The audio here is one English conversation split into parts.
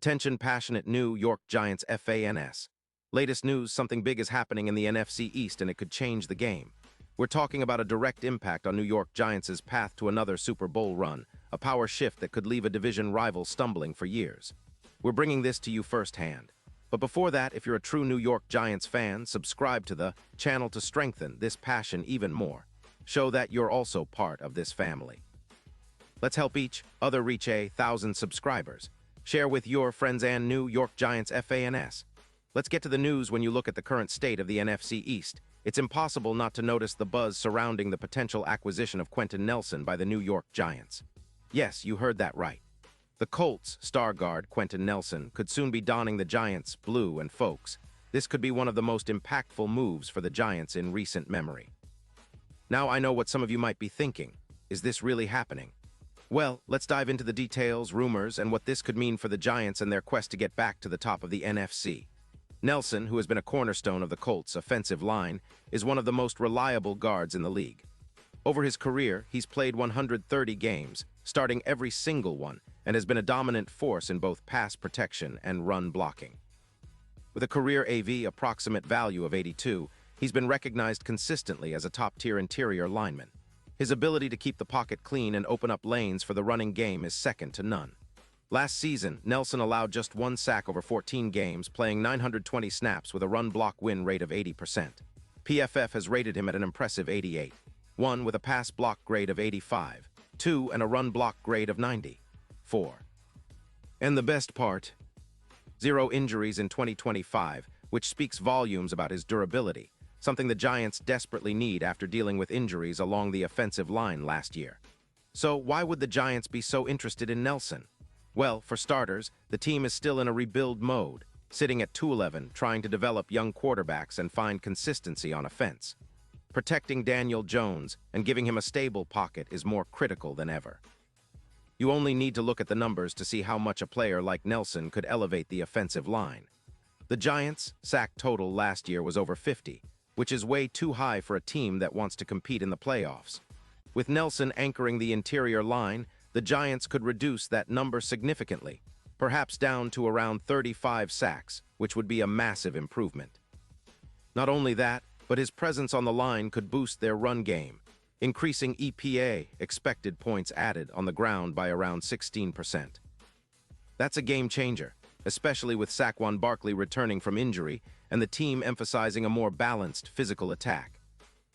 Attention passionate New York Giants fans. Latest news, something big is happening in the NFC East and it could change the game. We're talking about a direct impact on New York Giants' path to another Super Bowl run, a power shift that could leave a division rival stumbling for years. We're bringing this to you firsthand. But before that, if you're a true New York Giants fan, subscribe to the channel to strengthen this passion even more. Show that you're also part of this family. Let's help each other reach 1,000 subscribers. Share with your friends and New York Giants fans. Let's get to the news. When you look at the current state of the NFC East, it's impossible not to notice the buzz surrounding the potential acquisition of Quenton Nelson by the New York Giants. Yes, you heard that right. The Colts star guard Quenton Nelson could soon be donning the Giants' blue, and folks, this could be one of the most impactful moves for the Giants in recent memory. Now I know what some of you might be thinking. Is this really happening? Well, let's dive into the details, rumors, and what this could mean for the Giants and their quest to get back to the top of the NFC. Nelson, who has been a cornerstone of the Colts' offensive line, is one of the most reliable guards in the league. Over his career, he's played 130 games, starting every single one, and has been a dominant force in both pass protection and run blocking. With a career AV approximate value of 82, he's been recognized consistently as a top-tier interior lineman. His ability to keep the pocket clean and open up lanes for the running game is second to none. Last season, Nelson allowed just 1 sack over 14 games, playing 920 snaps with a run-block win rate of 80%. PFF has rated him at an impressive 88, 1 with a pass block grade of 85, 2 and a run block grade of 94. And the best part, 0 injuries in 2025, which speaks volumes about his durability, something the Giants desperately need after dealing with injuries along the offensive line last year. So why would the Giants be so interested in Nelson? Well, for starters, the team is still in a rebuild mode, sitting at 2-11, trying to develop young quarterbacks and find consistency on offense. Protecting Daniel Jones and giving him a stable pocket is more critical than ever. You only need to look at the numbers to see how much a player like Nelson could elevate the offensive line. The Giants' sack total last year was over 50, which is way too high for a team that wants to compete in the playoffs. With Nelson anchoring the interior line, the Giants could reduce that number significantly, perhaps down to around 35 sacks, which would be a massive improvement. Not only that, but his presence on the line could boost their run game, increasing EPA, expected points added, on the ground by around 16%. That's a game changer, especially with Saquon Barkley returning from injury and the team emphasizing a more balanced physical attack.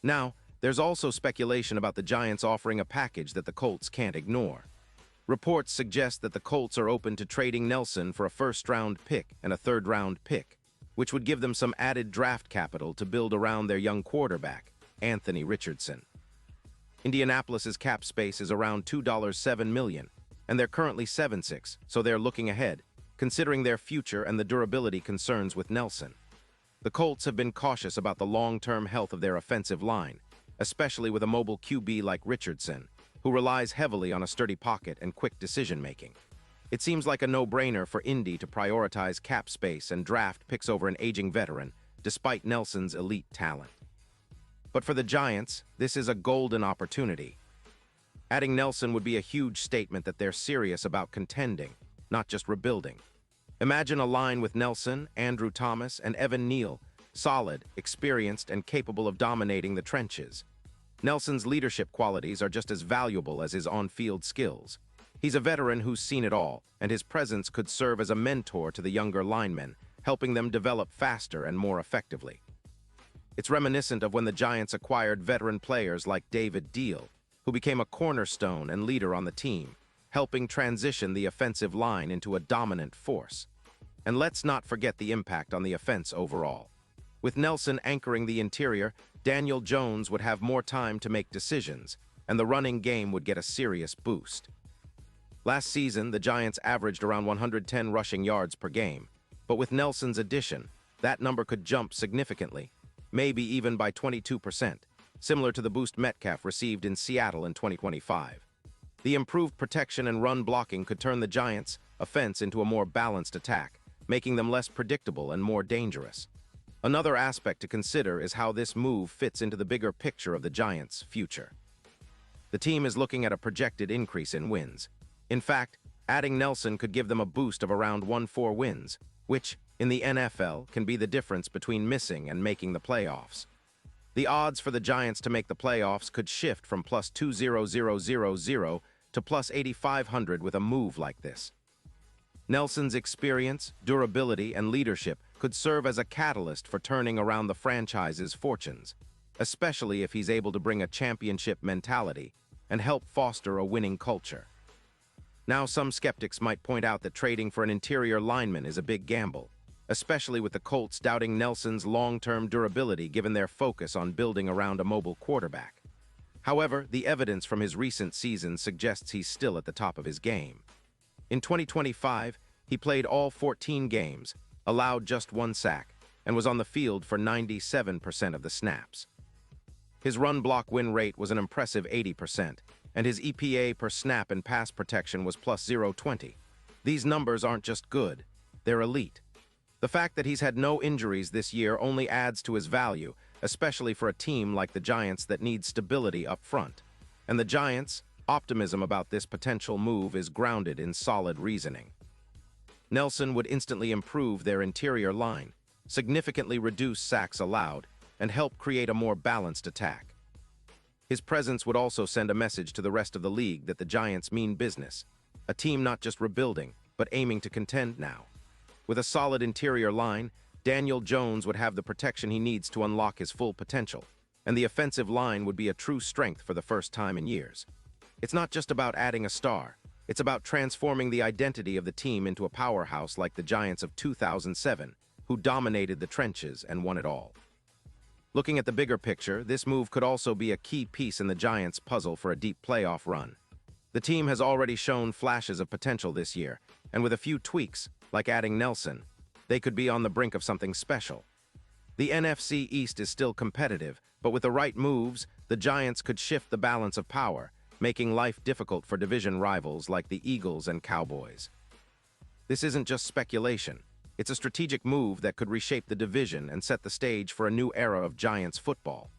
Now, there's also speculation about the Giants offering a package that the Colts can't ignore. Reports suggest that the Colts are open to trading Nelson for a first-round pick and a third-round pick, which would give them some added draft capital to build around their young quarterback, Anthony Richardson. Indianapolis's cap space is around $2.7 million, and they're currently 7-6, so they're looking ahead, considering their future and the durability concerns with Nelson. The Colts have been cautious about the long-term health of their offensive line, especially with a mobile QB like Richardson, who relies heavily on a sturdy pocket and quick decision-making. It seems like a no-brainer for Indy to prioritize cap space and draft picks over an aging veteran, despite Nelson's elite talent. But for the Giants, this is a golden opportunity. Adding Nelson would be a huge statement that they're serious about contending, not just rebuilding. Imagine a line with Nelson, Andrew Thomas, and Evan Neal, solid, experienced, and capable of dominating the trenches. Nelson's leadership qualities are just as valuable as his on-field skills. He's a veteran who's seen it all, and his presence could serve as a mentor to the younger linemen, helping them develop faster and more effectively. It's reminiscent of when the Giants acquired veteran players like David Diehl, who became a cornerstone and leader on the team, helping transition the offensive line into a dominant force. And let's not forget the impact on the offense overall. With Nelson anchoring the interior, Daniel Jones would have more time to make decisions, and the running game would get a serious boost. Last season, the Giants averaged around 110 rushing yards per game, but with Nelson's addition, that number could jump significantly, maybe even by 22%, similar to the boost Metcalf received in Seattle in 2025. The improved protection and run blocking could turn the Giants' offense into a more balanced attack, making them less predictable and more dangerous. Another aspect to consider is how this move fits into the bigger picture of the Giants' future. The team is looking at a projected increase in wins. In fact, Adding Nelson could give them a boost of around 1-4 wins, which, in the NFL, can be the difference between missing and making the playoffs. The odds for the Giants to make the playoffs could shift from plus 2,000 to plus 8,500 with a move like this. Nelson's experience, durability, and leadership could serve as a catalyst for turning around the franchise's fortunes, especially if he's able to bring a championship mentality and help foster a winning culture. Now, some skeptics might point out that trading for an interior lineman is a big gamble, especially with the Colts doubting Nelson's long-term durability given their focus on building around a mobile quarterback. However, the evidence from his recent season suggests he's still at the top of his game. In 2025, he played all 14 games, allowed just 1 sack, and was on the field for 97% of the snaps. His run-block win rate was an impressive 80%, and his EPA per snap and pass protection was plus 0.20. These numbers aren't just good, they're elite. The fact that he's had no injuries this year only adds to his value, especially for a team like the Giants that needs stability up front. And the Giants' optimism about this potential move is grounded in solid reasoning. Nelson would instantly improve their interior line, significantly reduce sacks allowed, and help create a more balanced attack. His presence would also send a message to the rest of the league that the Giants mean business, a team not just rebuilding, but aiming to contend now. With a solid interior line, Daniel Jones would have the protection he needs to unlock his full potential, and the offensive line would be a true strength for the first time in years. It's not just about adding a star, it's about transforming the identity of the team into a powerhouse like the Giants of 2007, who dominated the trenches and won it all. Looking at the bigger picture, this move could also be a key piece in the Giants' puzzle for a deep playoff run. The team has already shown flashes of potential this year, and with a few tweaks, like adding Nelson, they could be on the brink of something special. The NFC East is still competitive, but with the right moves, the Giants could shift the balance of power, making life difficult for division rivals like the Eagles and Cowboys. This isn't just speculation. It's a strategic move that could reshape the division and set the stage for a new era of Giants football.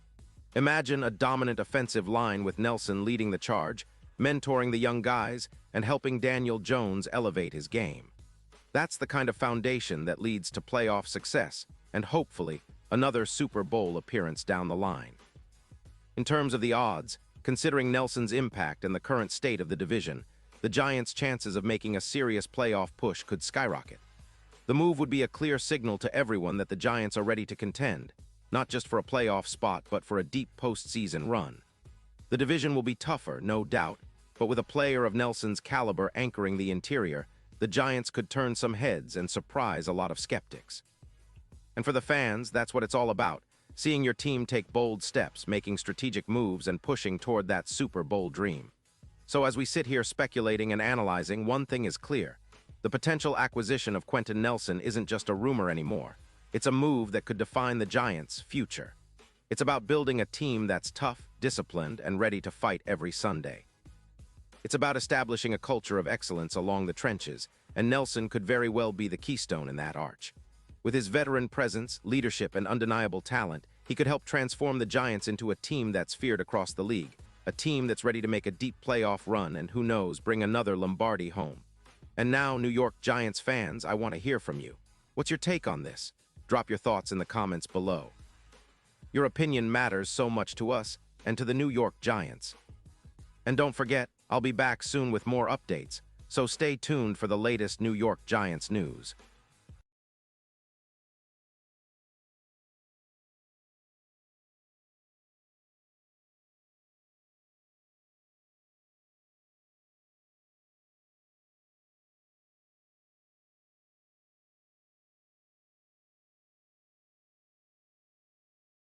Imagine a dominant offensive line with Nelson leading the charge, mentoring the young guys, and helping Daniel Jones elevate his game. That's the kind of foundation that leads to playoff success and, hopefully, another Super Bowl appearance down the line. In terms of the odds, considering Nelson's impact and the current state of the division, the Giants' chances of making a serious playoff push could skyrocket. The move would be a clear signal to everyone that the Giants are ready to contend, not just for a playoff spot, but for a deep postseason run. The division will be tougher, no doubt, but with a player of Nelson's caliber anchoring the interior, the Giants could turn some heads and surprise a lot of skeptics. And for the fans, that's what it's all about, seeing your team take bold steps, making strategic moves, and pushing toward that Super Bowl dream. So as we sit here speculating and analyzing, one thing is clear. The potential acquisition of Quenton Nelson isn't just a rumor anymore. It's a move that could define the Giants' future. It's about building a team that's tough, disciplined, and ready to fight every Sunday. It's about establishing a culture of excellence along the trenches, and Nelson could very well be the keystone in that arch. With his veteran presence, leadership, and undeniable talent, he could help transform the Giants into a team that's feared across the league, a team that's ready to make a deep playoff run and, who knows, bring another Lombardi home. And now, New York Giants fans, I want to hear from you. What's your take on this? Drop your thoughts in the comments below. Your opinion matters so much to us and to the New York Giants. And don't forget, I'll be back soon with more updates, so stay tuned for the latest New York Giants news.